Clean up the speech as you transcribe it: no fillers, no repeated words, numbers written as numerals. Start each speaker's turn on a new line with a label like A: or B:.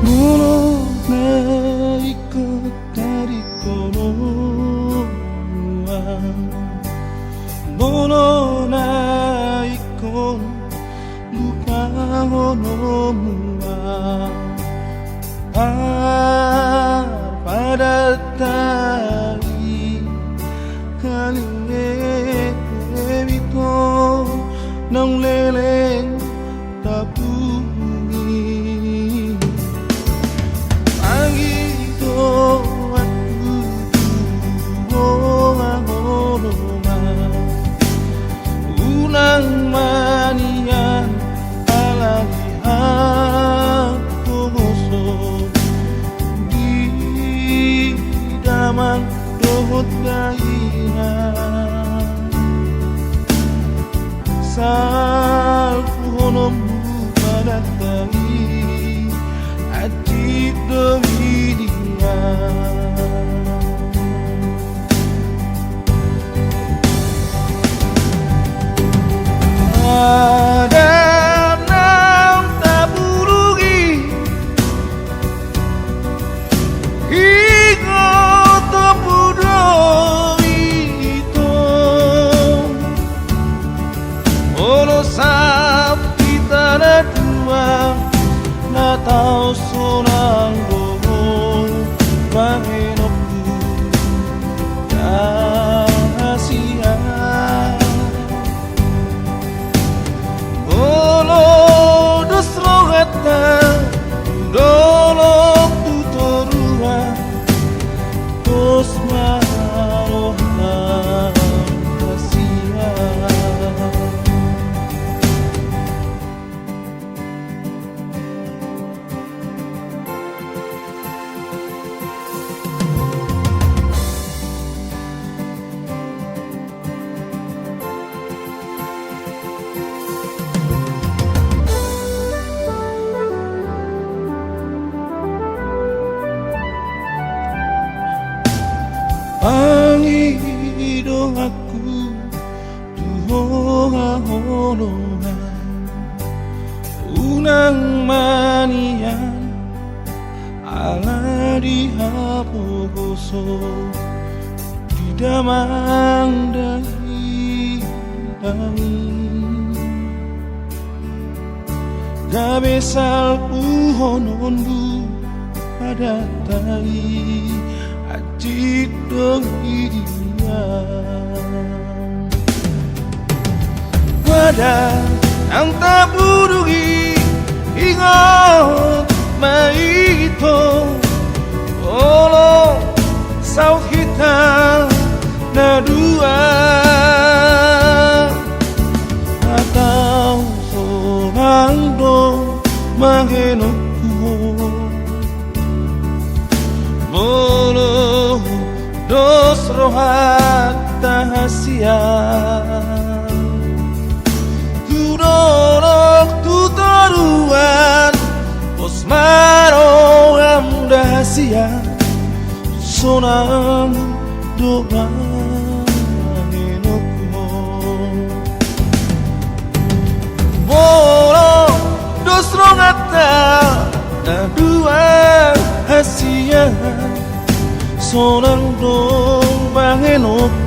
A: 物ないくなりこのは物ないこlupa honoma pada tai kali itu nang leleng tabungi pagi itu aku honoma unang manian damang dohot daina sal puhonom padatai ati dohidia Natau sonang dohong pangenokku rahasia Bolo dosro gata dolok tutorua tos marohan rahasia Pangido aku tuhoha honongan unang manian ala dihapogoso di damang dahi gabesal puhonondu pada tai Ajit dohidia Pada ang taburugi Ingat maito Olo saut kita na dua Atau sorang do mangenokku Bolo dos rohat tahasia Tudorok tutoruan Pos maro am dahasia Sonam doa enokku Bolo dos rohat na dua hasia sonang dong bangenok